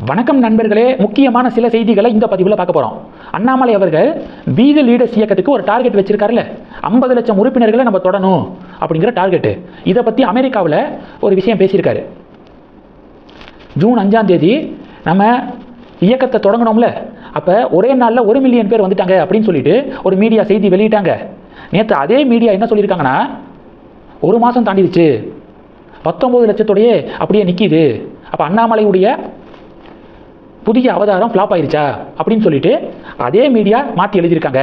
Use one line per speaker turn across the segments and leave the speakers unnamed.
வணக்கம் நண்பர்களே, முக்கியமான சில செய்திகளை இந்த பதிவில் பார்க்க போகிறோம். அண்ணாமலை அவர்கள் பி தி லீடர்ஸ் இயக்கத்துக்கு ஒரு டார்கெட் வச்சிருக்காருல்ல, 50 லட்சம் உறுப்பினர்களை நம்ம தொடணும் அப்படிங்கிற டார்கெட்டு. இதை பற்றி அமெரிக்காவில் ஒரு விஷயம் பேசியிருக்காரு. ஜூன் 5ஆம் தேதி நம்ம இயக்கத்தை தொடங்கணும்ல, அப்போ ஒரே நாளில் 1 மில்லியன் பேர் வந்துட்டாங்க அப்படின்னு சொல்லிட்டு ஒரு மீடியா செய்தி வெளியிட்டாங்க. நேற்று அதே மீடியா என்ன சொல்லியிருக்காங்கன்னா, ஒரு மாதம் தாண்டிடுச்சு, 19 லட்சத்தோடையே அப்படியே நிற்கிது. அப்போ அண்ணாமலையுடைய புதிய அவதாரம் ஃப்ளாப் ஆயிருச்சா அப்படின்னு சொல்லிட்டு அதே மீடியா மாற்றி எழுதியிருக்காங்க.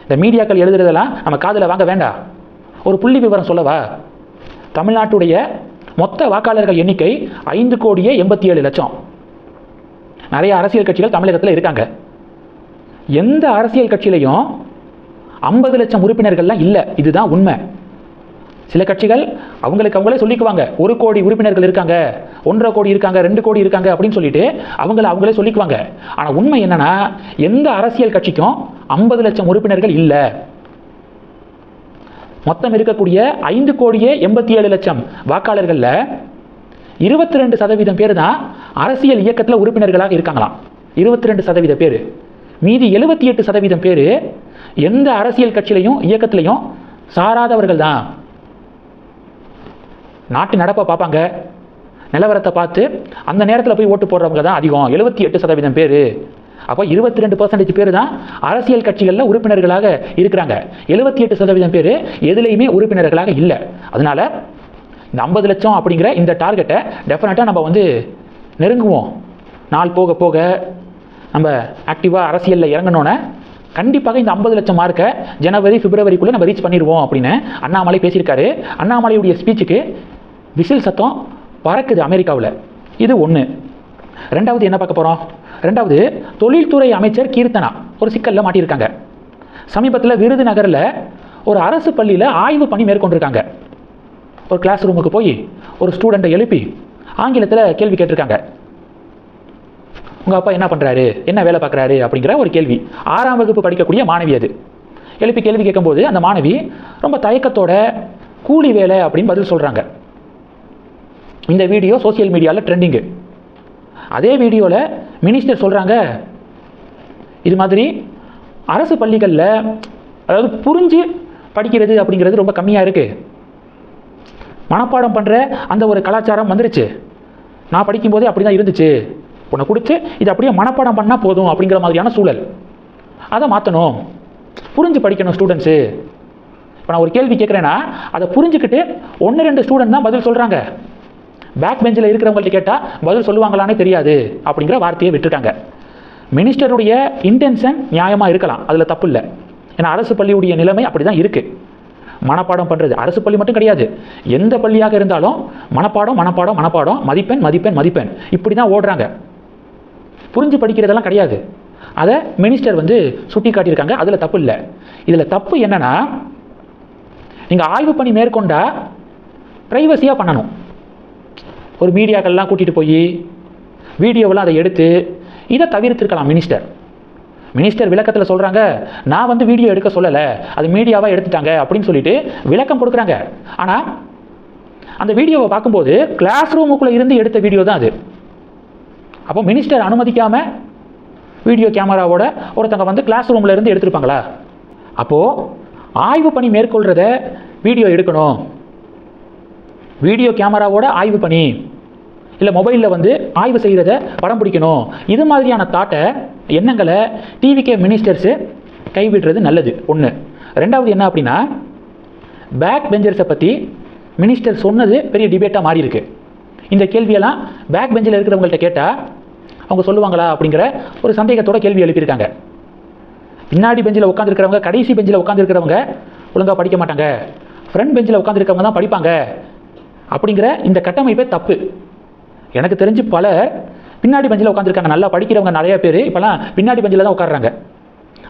இந்த மீடியாக்கள் எழுதுறதெல்லாம் நம்ம காதில் வாங்க வேண்டாம். ஒரு புள்ளி விவரம் சொல்லவா? தமிழ்நாட்டுடைய மொத்த வாக்காளர்கள் எண்ணிக்கை 5,87,00,000. நிறைய அரசியல் கட்சிகள் தமிழகத்தில் இருக்காங்க. எந்த அரசியல் கட்சியிலையும் 50 லட்சம் உறுப்பினர்கள்லாம் இல்லை. இதுதான் உண்மை. சில கட்சிகள் அவங்களே சொல்லிக்குவாங்க, 1 கோடி உறுப்பினர்கள் இருக்காங்க, 1.5 கோடி இருக்காங்க, 2 கோடி இருக்காங்க அப்படின்னு சொல்லிட்டு அவங்களே சொல்லிக்குவாங்க. ஆனால் உண்மை என்னன்னா, எந்த அரசியல் கட்சிக்கும் 50 லட்சம் உறுப்பினர்கள் இல்லை. மொத்தம் இருக்கக்கூடிய 5,87,00,000 வாக்காளர்களில் 22% பேர் தான் அரசியல் இயக்கத்தில் உறுப்பினர்களாக இருக்காங்களாம். 22% பேர். மீதி 78% பேர் எந்த அரசியல் கட்சியிலையும் இயக்கத்திலையும் சாராதவர்கள் தான். நாட்டு நடப்பை பார்ப்பாங்க, நிலவரத்தை பார்த்து அந்த நேரத்தில் போய் ஓட்டு போடுறவங்க தான் அதிகம், 78% பேர். அப்போ 22% பேர் தான் அரசியல் கட்சிகளில் உறுப்பினர்களாக இருக்கிறாங்க. 78% பேர் எதுலேயுமே உறுப்பினர்களாக இல்லை. அதனால இந்த 50 லட்சம் அப்படிங்கிற இந்த டார்கெட்டை டெஃபினட்டாக நம்ம நெருங்குவோம். நாள் போக போக நம்ம ஆக்டிவாக அரசியலில் இறங்கணுன்னே கண்டிப்பாக இந்த 50 லட்சம் மார்க்கை ஜனவரி பிப்ரவரிக்குள்ளே நம்ம ரீச் பண்ணிடுவோம் அப்படின்னு அண்ணாமலை பேசியிருக்காரு. அண்ணாமலையுடைய ஸ்பீச்சுக்கு விசில் சத்தம் பறக்குது அமெரிக்காவில். இது ஒன்று. ரெண்டாவது என்ன பார்க்க போகிறோம்? ரெண்டாவது, தொழில்துறை அமைச்சர் கீர்த்தனா ஒரு சிக்கலில் மாட்டியிருக்காங்க. சமீபத்தில் விருதுநகரில் ஒரு அரசு பள்ளியில் ஆய்வு பணி மேற்கொண்டிருக்காங்க. ஒரு கிளாஸ் ரூமுக்கு போய் ஒரு ஸ்டூடெண்ட்டை எழுப்பி ஆங்கிலத்தில் கேள்வி கேட்டிருக்காங்க. உங்கள் அப்பா என்ன பண்ணுறாரு, என்ன வேலை பார்க்குறாரு அப்படிங்கிற ஒரு கேள்வி. 6ஆம் வகுப்பு படிக்கக்கூடிய மாணவி அது. எழுப்பி கேள்வி கேட்கும்போது அந்த மாணவி ரொம்ப தயக்கத்தோட கூலி வேலை அப்படின்னு பதில் சொல்கிறாங்க. இந்த வீடியோ சோசியல் மீடியாவில் ட்ரெண்டிங்கு. அதே வீடியோவில் மினிஸ்டர் சொல்கிறாங்க, இது மாதிரி அரசு பள்ளிகளில் அதாவது புரிஞ்சு படிக்கிறது அப்படிங்கிறது ரொம்ப கம்மியாக இருக்குது, மனப்பாடம் பண்ணுற அந்த ஒரு கலாச்சாரம் வந்துருச்சு, நான் படிக்கும்போதே அப்படி தான் இருந்துச்சு, உன்னை கொடுத்து இது அப்படியே மனப்பாடம் பண்ணால் போதும் அப்படிங்கிற மாதிரியான சூழல், அதை மாற்றணும், புரிஞ்சு படிக்கணும் ஸ்டூடெண்ட்ஸு. இப்போ நான் ஒரு கேள்வி கேட்குறேன்னா அதை புரிஞ்சுக்கிட்டு 1-2 ஸ்டூடெண்ட் தான் பதில் சொல்கிறாங்க. பேக் பெஞ்சில் இருக்கிறவங்கள்ட்ட கேட்டால் பதில் சொல்லுவாங்களானே தெரியாது அப்படிங்கிற வார்த்தையை விட்டுருக்காங்க. மினிஸ்டருடைய இன்டென்ஷன் நியாயமாக இருக்கலாம், அதில் தப்பு இல்லை. ஏன்னா அரசு பள்ளியுடைய நிலைமை அப்படி தான் இருக்குது. மனப்பாடம் பண்ணுறது அரசு பள்ளி மட்டும் கிடையாது, எந்த பள்ளியாக இருந்தாலும் மனப்பாடம் மனப்பாடம் மனப்பாடம், மதிப்பெண் மதிப்பெண் மதிப்பெண், இப்படி தான் ஓடுறாங்க. புரிஞ்சு படிக்கிறதெல்லாம் கிடையாது. அதை மினிஸ்டர் சுட்டி காட்டியிருக்காங்க. அதில் தப்பு இல்லை. இதில் தப்பு என்னன்னா, நீங்கள் ஆய்வு பணி மேற்கொண்டால் ப்ரைவசியாக பண்ணணும். ஒரு மீடியாக்கள்லாம் கூட்டிகிட்டு போய் வீடியோவெல்லாம் அதை எடுத்து இதை தவிர்த்திருக்கலாம் மினிஸ்டர் விளக்கத்தில் சொல்கிறாங்க, நான் வீடியோ எடுக்க சொல்லலை, அது மீடியாவாக எடுத்துட்டாங்க அப்படின்னு சொல்லிட்டு விளக்கம் கொடுக்குறாங்க. ஆனால் அந்த வீடியோவை பார்க்கும்போது கிளாஸ் ரூமுக்குள்ளே இருந்து எடுத்த வீடியோ தான் அது. அப்போ மினிஸ்டர் அனுமதிக்காமல் வீடியோ கேமராவோட ஒருத்தங்க கிளாஸ் ரூமில் இருந்து எடுத்துருப்பாங்களா? அப்போது ஆய்வு பணி மேற்கொள்கிறத வீடியோ எடுக்கணும், வீடியோ கேமராவோட ஆய்வு பணி, இல்லை மொபைலில் ஆய்வு செய்கிறத படம் பிடிக்கணும். இது மாதிரியான எண்ணங்களை டிவிகே மினிஸ்டர்ஸு கைவிடுறது நல்லது. ஒன்று. ரெண்டாவது என்ன அப்படின்னா, பேக் பெஞ்சர்ஸை பற்றி மினிஸ்டர் சொன்னது பெரிய டிபேட்டாக மாறி இருக்கு. இந்த கேள்வியெல்லாம் பேக் பெஞ்சில் இருக்கிறவங்கள்ட்ட கேட்டால் அவங்க சொல்லுவாங்களா அப்படிங்கிற ஒரு சந்தேகத்தோட கேள்வி எழுப்பியிருக்காங்க. பின்னாடி பெஞ்சில் உட்காந்துருக்கிறவங்க, கடைசி பெஞ்சில் உட்காந்துருக்கிறவங்க ஒழுங்காக படிக்க மாட்டாங்க, ஃப்ரண்ட் பெஞ்சில் உட்காந்துருக்கவங்க தான் படிப்பாங்க அப்படிங்கிற இந்த கட்டமைப்பே தப்பு. எனக்கு தெரிஞ்சு பலர் பின்னாடி பெஞ்சில் உட்காந்துருக்காங்க, நல்லா படிக்கிறவங்க நிறைய பேர் இப்போலாம் பின்னாடி பெஞ்சில் தான் உட்காடுறாங்க.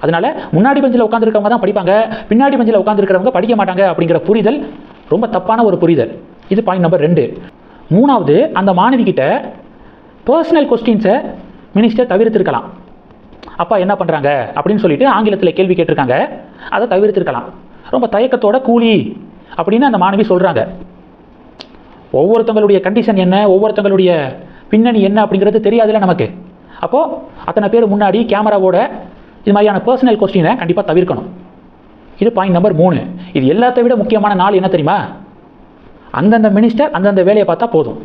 அதனால் முன்னாடி பெஞ்சில் உட்காந்துருக்கவங்க தான் படிப்பாங்க, பின்னாடி பெஞ்சில் உட்காந்துருக்கிறவங்க படிக்க மாட்டாங்க அப்படிங்கிற புரிதல் ரொம்ப தப்பான ஒரு புரிதல். இது பாயிண்ட் நம்பர் 2. மூணாவது, அந்த மாணவி கிட்ட பர்சனல் கொஸ்டின்ஸை மினிஸ்டர் தவிர்த்திருக்கலாம். அப்பா என்ன பண்ணுறாங்க அப்படின்னு சொல்லிட்டு ஆங்கிலத்தில் கேள்வி கேட்டிருக்காங்க, அதை தவிர்த்திருக்கலாம். ரொம்ப தயக்கத்தோட கூலி அப்படின்னு அந்த மாணவி சொல்கிறாங்க. ஒவ்வொருத்தங்களுடைய கண்டிஷன் என்ன, ஒவ்வொருத்தங்களுடைய பின்னணி என்ன அப்படிங்கிறது தெரியாதுல்ல நமக்கு. அப்போது அத்தனை பேர் முன்னாடி கேமராவோட இது மாதிரியான பர்சனல் கொஸ்டினை கண்டிப்பாக தவிர்க்கணும். இது பாயிண்ட் நம்பர் 3. இது எல்லாத்தை விட முக்கியமான நாள் என்ன தெரியுமா? அந்தந்த மினிஸ்டர் அந்தந்த வேலையை பார்த்தா போதும்.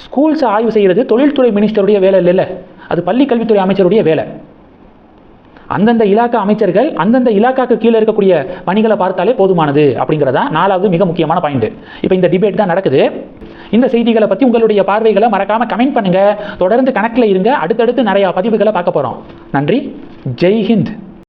ஸ்கூல்ஸை ஆய்வு செய்கிறது தொழில்துறை மினிஸ்டருடைய வேலை இல்லை, அது பள்ளி கல்வித்துறை அமைச்சருடைய வேலை. அந்தந்த இலாக்கா அமைச்சர்கள் அந்தந்த இலாக்காக்கு கீழே இருக்கக்கூடிய பணிகளை பார்த்தாலே போதுமானது அப்படிங்கிறதா 4வது மிக முக்கியமான பாயிண்ட். இப்போ இந்த டிபேட் தான் நடக்குது. இந்த செய்திகளை பற்றி உங்களுடைய பார்வைகளை மறக்காமல் கமெண்ட் பண்ணுங்கள். தொடர்ந்து கணக்கில் இருங்க. அடுத்தடுத்து நிறையா பதிவுகளை பார்க்க போகிறோம். நன்றி. ஜெய் ஹிந்த்.